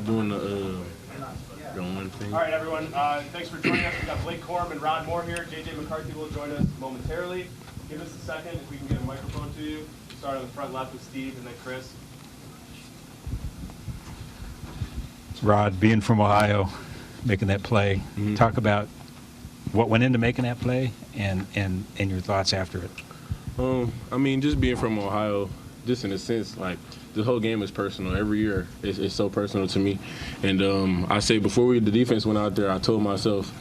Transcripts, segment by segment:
doing the one thing. All right, everyone. Thanks for joining us. We've got Blake Corum and Rod Moore here. J.J. McCarthy will join us momentarily. Give us a second if we can get a microphone to you. We'll start on the front left with Steve and then Chris. Rod, being from Ohio, making that play, talk about what went into making that play and your thoughts after it. I mean, just being from Ohio, just in a sense, like, the whole game is personal. Every year, it's so personal to me. And I say before the defense went out there, I told myself,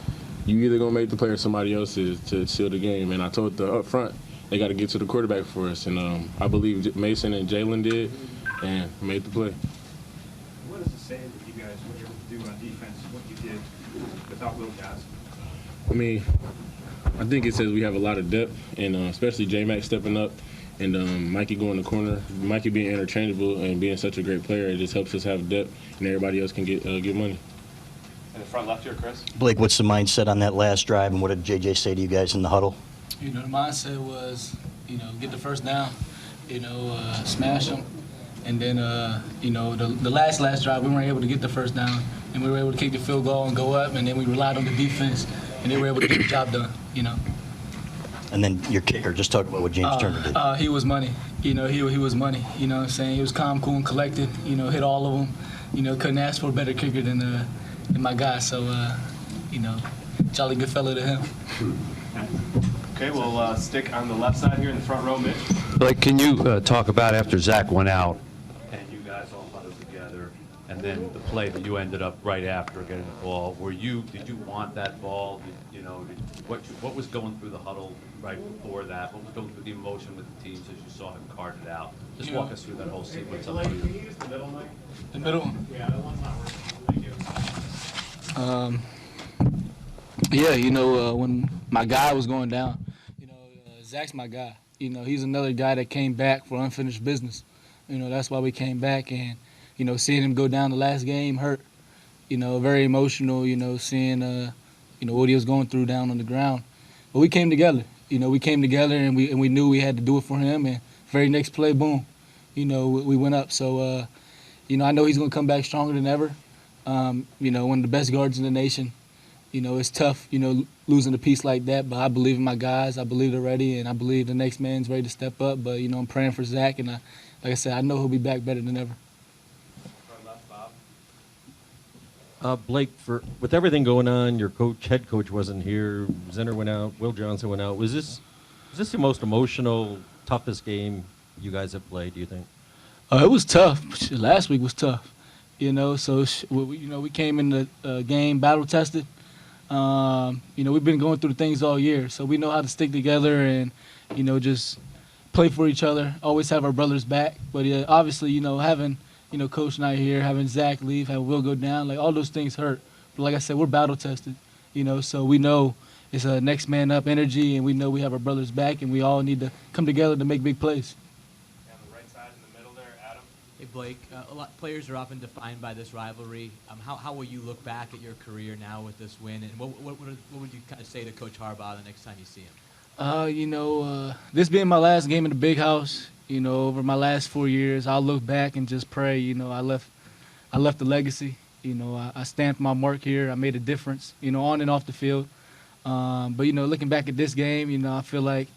you either going to make the play or somebody else is to seal the game. And I told the up front, they got to get to the quarterback for us. And I believe Mason and Jalen did and made the play. What does it say that you guys were able to do on defense, what you did without Will Johnson? I mean, I think it says we have a lot of depth, and especially J-Mac stepping up and Mikey going the corner. Mikey being interchangeable and being such a great player, it just helps us have depth, and everybody else can get money. In the front left here, Chris. Blake, what's the mindset on that last drive, and what did J.J. say to you guys in the huddle? The mindset was, get the first down, smash them. And then, the last drive, we weren't able to get the first down. And we were able to kick the field goal and go up, and then we relied on the defense, and they were able to get the job done, And then your kicker, just talk about what James Turner did. He was money. He was money. You know what I'm saying? He was calm, cool, and collected. Hit all of them. Couldn't ask for a better kicker than my guy. So, jolly good fella to him. Okay, we'll stick on the left side here in the front row, Mitch. Like, can you talk about after Zach went out and you guys all huddled together, and then the play that you ended up right after getting the ball? Did you want that ball? What was going through the huddle right before that? What was going through the emotion with the teams as you saw him cart it out? Just walk us through that whole sequence. Blake, can you use the middle mic? The middle one? Yeah, that one's not working. Thank you. When my guy was going down, Zach's my guy. He's another guy that came back for unfinished business. That's why we came back. And, seeing him go down the last game hurt. Very emotional, seeing, what he was going through down on the ground. But we came together. We came together and we knew we had to do it for him. And very next play, boom, we went up. So, I know he's going to come back stronger than ever. One of the best guards in the nation. It's tough, losing a piece like that, but I believe in my guys. I believe they're ready, and I believe the next man's ready to step up. But, I'm praying for Zach, and like I said, I know he'll be back better than ever. Front left, Bob. Blake, with everything going on, your head coach wasn't here, Zinner went out, Will Johnson went out. Was this the most emotional, toughest game you guys have played, do you think? It was tough. Last week was tough, So, we came in the game battle-tested. We've been going through things all year, so we know how to stick together and, just play for each other, always have our brothers back. But obviously, having, Coach not here, having Zach leave, having Will go down, like all those things hurt. But like I said, we're battle-tested, so we know it's a next man up energy, and we know we have our brothers back, and we all need to come together to make big plays. On the right side in the middle there, Adam. Hey, Blake, players are often defined by this rivalry. How will you look back at your career now with this win, and what would you kind of say to Coach Harbaugh the next time you see him? This being my last game in the big house, over my last 4 years, I'll look back and just pray. I left a legacy. I stamped my mark here. I made a difference, on and off the field. But, looking back at this game, I feel like,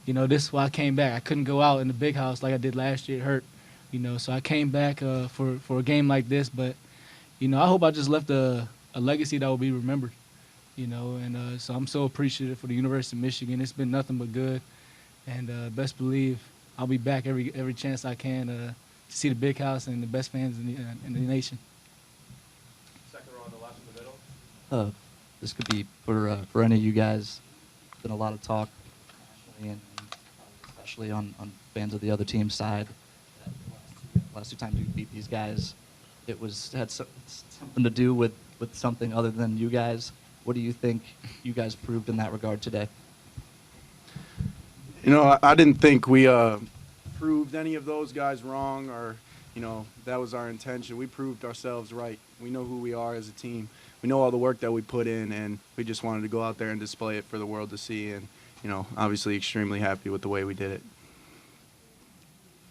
this is why I came back. I couldn't go out in the big house like I did last year. It hurt. So I came back for a game like this, but, I hope I just left a legacy that will be remembered, and so I'm so appreciative for the University of Michigan. It's been nothing but good, and best believe I'll be back every chance I can to see the big house and the best fans in the nation. Second row on the left in the middle. This could be for any of you guys. There's been a lot of talk, nationally and especially on fans of the other team's side. Last two times we beat these guys, it had something to do with something other than you guys. What do you think you guys proved in that regard today? I didn't think we proved any of those guys wrong, or that was our intention. We proved ourselves right. We know who we are as a team. We know all the work that we put in, and we just wanted to go out there and display it for the world to see. And obviously extremely happy with the way we did it.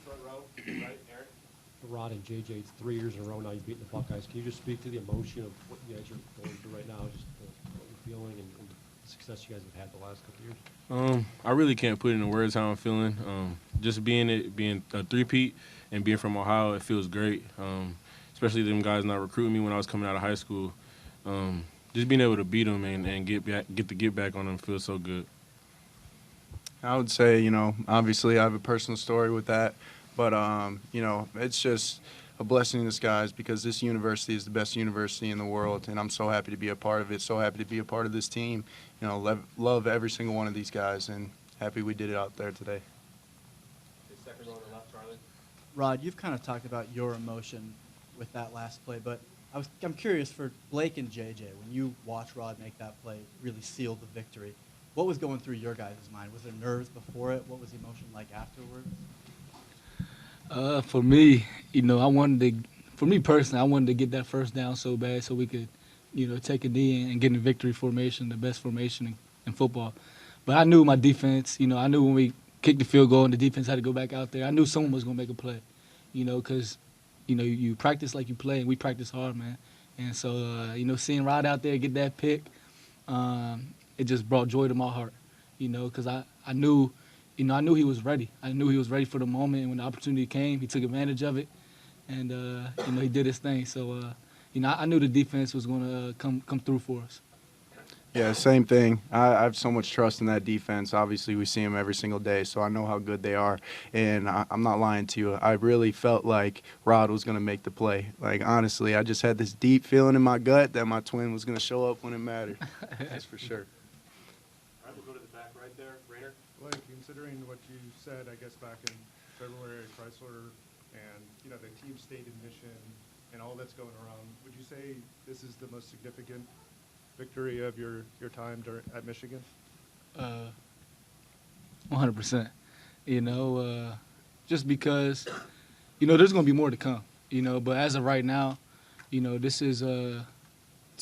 Front row, right, Eric. Rod and J.J., it's 3 years in a row now you've beaten the Buckeyes. Can you just speak to the emotion of what you guys are going through right now, just what you're feeling and the success you guys have had the last couple of years? I really can't put into words how I'm feeling. Just being a three-peat and being from Ohio, it feels great. Especially them guys not recruiting me when I was coming out of high school. Just being able to beat them and get back on them feels so good. I would say, obviously I have a personal story with that, but, it's just a blessing in disguise because this university is the best university in the world, and I'm so happy to be a part of it, so happy to be a part of this team. Love every single one of these guys, and happy we did it out there today. Second row on the left, Charlie. Rod, you've kind of talked about your emotion with that last play, but I'm curious for Blake and J.J., when you watch Rod make that play, really seal the victory, what was going through your guys' mind? Was there nerves before it? What was the emotion like afterwards? For me, for me personally, I wanted to get that first down so bad so we could, take a knee and get in victory formation, the best formation in football. But I knew my defense, I knew when we kicked the field goal and the defense had to go back out there, I knew someone was going to make a play, because, you practice like you play, and we practice hard, man. And so, seeing Rod out there get that pick, it just brought joy to my heart, because I knew he was ready. I knew he was ready for the moment, and when the opportunity came, he took advantage of it, and he did his thing. So I knew the defense was going to come through for us. Yeah, same thing. I have so much trust in that defense. Obviously, we see them every single day, so I know how good they are. And I'm not lying to you. I really felt like Rod was going to make the play. Like, honestly, I just had this deep feeling in my gut that my twin was going to show up when it mattered. That's for sure. All right, we'll go to the back right there. Rainer? Blake, considering what you said, I guess, back in February at Chrysler and, the team stated mission and all that's going around, would you say this is the most significant victory of your time at Michigan? 100%. Just because, there's going to be more to come, but as of right now, this is, to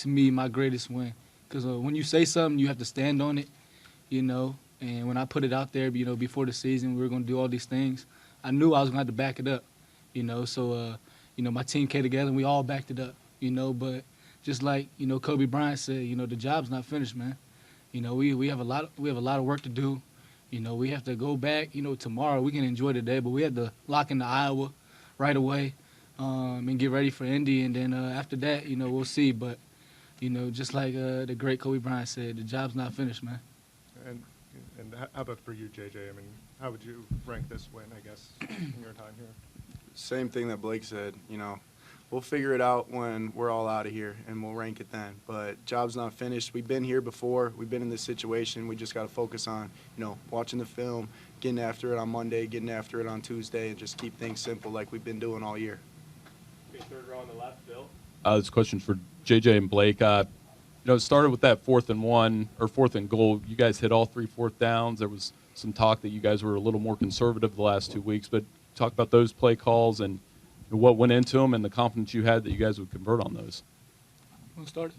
me, my greatest win. Because when you say something, you have to stand on it, and when I put it out there, before the season, we were going to do all these things, I knew I was going to have to back it up, so, my team came together and we all backed it up, but just like, Kobe Bryant said, the job's not finished, man. We have a lot of work to do. We have to go back, tomorrow. We can enjoy the day, but we have to lock into Iowa right away and get ready for Indy. And then after that, we'll see. But, just like the great Kobe Bryant said, the job's not finished, man. And how about for you, JJ? I mean, how would you rank this win, I guess, in your time here? Same thing that Blake said, We'll figure it out when we're all out of here, and we'll rank it then. But job's not finished. We've been here before. We've been in this situation. We just got to focus on, watching the film, getting after it on Monday, getting after it on Tuesday, and just keep things simple like we've been doing all year. Okay, third row on the left, Bill. This question for JJ and Blake. It started with that 4th and 1 or 4th and goal. You guys hit all 3 4th downs. There was some talk that you guys were a little more conservative the last 2 weeks, but talk about those play calls and what went into them and the confidence you had that you guys would convert on those. Want to start?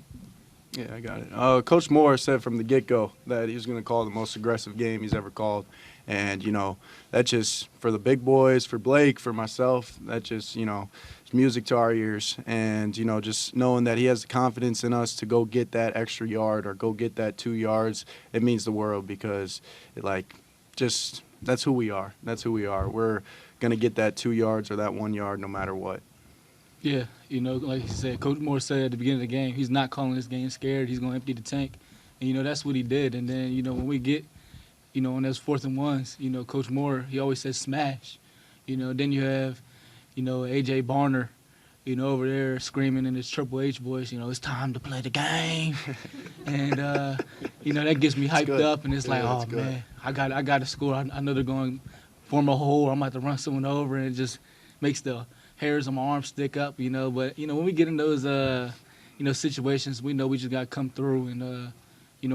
Yeah, I got it. Coach Moore said from the get-go that he was going to call the most aggressive game he's ever called. And, that's just for the big boys, for Blake, for myself, that just, it's music to our ears. And, just knowing that he has the confidence in us to go get that extra yard or go get that 2 yards, it means the world because, that's who we are. That's who we are. We're going to get that 2 yards or that 1 yard no matter what. Yeah, like you said, Coach Moore said at the beginning of the game, he's not calling this game scared. He's going to empty the tank. And, that's what he did. And then, when we get, on those 4th and 1s, Coach Moore, he always says smash. Then you have, A.J. Barner, over there screaming in his Triple H voice, it's time to play the game. And, that gets me hyped up. And it's like, oh, man, I got to score. I know they're going to form a hole. I'm about to run someone over. And it just makes the hairs on my arms stick up, But, when we get in those, situations, we know we just got to come through and,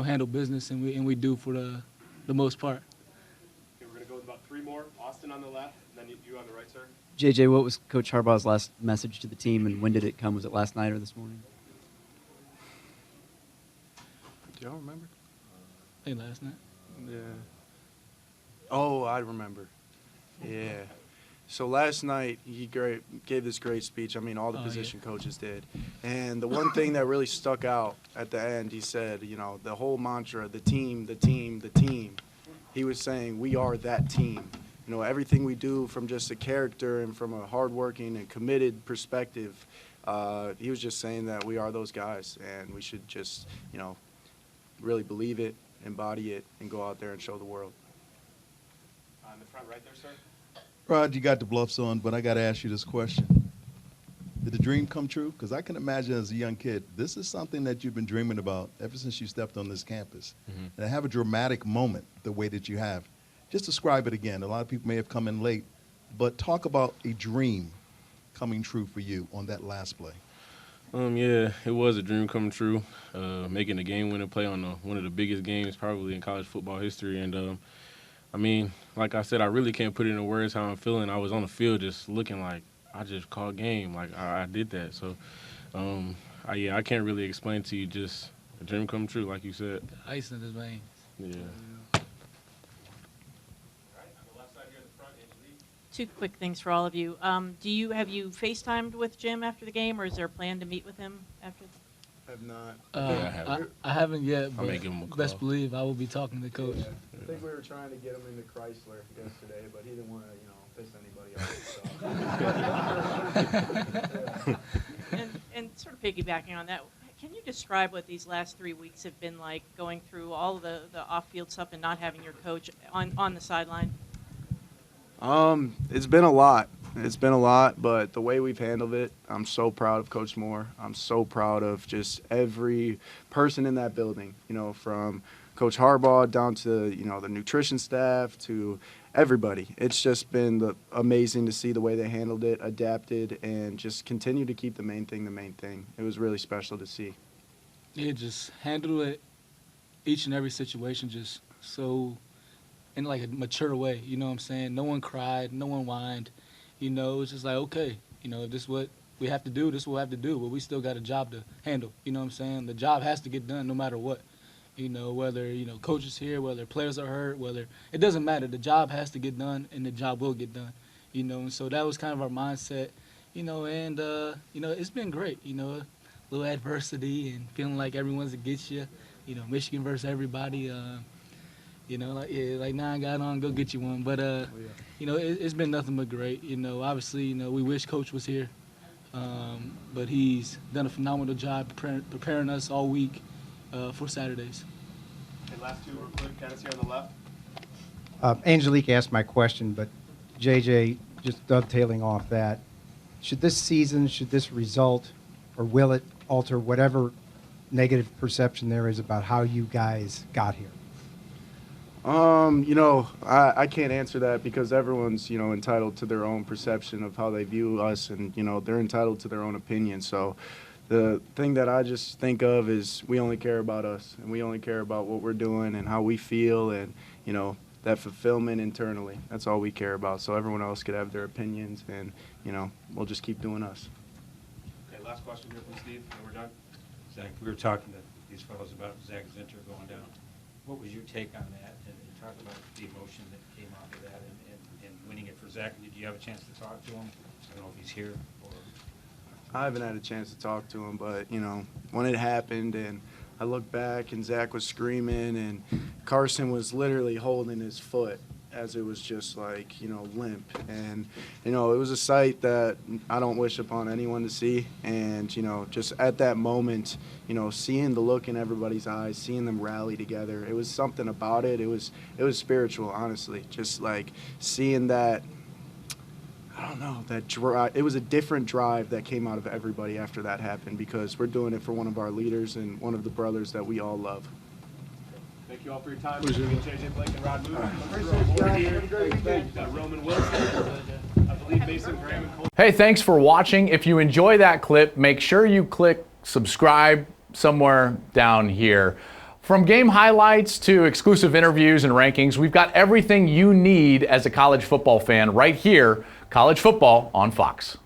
handle business. And we do for the most part. Okay, we're going to go with about 3 more. Austin on the left, and then you on the right, sir. JJ, what was Coach Harbaugh's last message to the team, and when did it come? Was it last night or this morning? Do y'all remember? I think last night. Yeah. Oh, I remember. Yeah. So last night he gave this great speech. I mean, all the position coaches did. And the one thing that really stuck out at the end, he said, you know, the whole mantra, the team, the team, the team. He was saying, we are that team. You know, everything we do from just a character and from a hardworking and committed perspective, he was just saying that we are those guys, and we should just, you know, really believe it, embody it, and go out there and show the world. In the front right there, sir. Rod, you got the bluffs on, but I got to ask you this question. Did the dream come true? Because I can imagine as a young kid, this is something that you've been dreaming about ever since you stepped on this campus. And to have a dramatic moment the way that you have. Just describe it again. A lot of people may have come in late, but talk about a dream coming true for you on that last play. Yeah, it was a dream coming true, making a game-winning play on one of the biggest games probably in college football history. And, I mean, like I said, I really can't put it into words how I'm feeling. I was on the field just looking like I just called game. Like, I did that. So, I can't really explain to you, just a dream come true, like you said. Ice in his veins. Yeah. Two quick things for all of you. Have you FaceTimed with Jim after the game, or is there a plan to meet with him after? Have not. I haven't yet, I'll but make him a call. best believe I will be talking to Coach. Yeah. I think we were trying to get him into Chrysler yesterday, but he didn't want to, you know, piss anybody off. So. and sort of piggybacking on that, can you describe what these last 3 weeks have been like, going through all the off-field stuff and not having your coach on the sideline? It's been a lot. It's been a lot, but the way we've handled it, I'm so proud of Coach Moore. I'm so proud of just every person in that building, you know, from Coach Harbaugh down to, you know, the nutrition staff to everybody. It's just been amazing to see the way they handled it, adapted, and just continue to keep the main thing the main thing. It was really special to see. Yeah, just handle it each and every situation just so in like a mature way, you know what I'm saying? No one cried, no one whined. You know, it's just like, okay, you know, if this is what we have to do, this is what we have to do, but we still got a job to handle. You know what I'm saying? The job has to get done no matter what. You know, whether, you know, coach is here, whether players are hurt, whether – it doesn't matter. The job has to get done, and the job will get done. You know, and so that was kind of our mindset, you know, and, you know, it's been great, you know, a little adversity and feeling like everyone's against you, you know, Michigan versus everybody. You know, like 9 got on, go get you one. But, you know, it's been nothing but great. You know, obviously, you know, we wish Coach was here. But he's done a phenomenal job preparing us all week for Saturdays. Okay, last two real quick. Dennis here on the left. Angelique asked my question, but JJ, just dovetailing off that, should this season, should this result, or will it alter whatever negative perception there is about how you guys got here? You know, I can't answer that because everyone's, you know, entitled to their own perception of how they view us, and, you know, they're entitled to their own opinion. So the thing that I just think of is we only care about us, and we only care about what we're doing and how we feel, and, you know, that fulfillment internally. That's all we care about. So everyone else could have their opinions, and, you know, we'll just keep doing us. Okay, last question here from Steve, and we're done. Zach, we were talking to these fellows about Zach Zinter going down. What was your take on that? And talk about the emotion that came out of that and winning it for Zach. Did you have a chance to talk to him? I don't know if he's here. Or I haven't had a chance to talk to him, but, you know, when it happened and I looked back and Zach was screaming and Carson was literally holding his foot as it was just like, you know, limp. And, you know, it was a sight that I don't wish upon anyone to see. And, you know, just at that moment, you know, seeing the look in everybody's eyes, seeing them rally together, it was something about it. It was spiritual, honestly. Just like seeing that, I don't know, that drive. It was a different drive that came out of everybody after that happened because we're doing it for one of our leaders and one of the brothers that we all love. Thank you all for your time. J.J. Blake and Rod Moore. Roman Wilson. I believe Mason Graham and Cole. Hey, thanks for watching. If you enjoy that clip, make sure you click subscribe somewhere down here. From game highlights to exclusive interviews and rankings, we've got everything you need as a college football fan right here, College Football on Fox.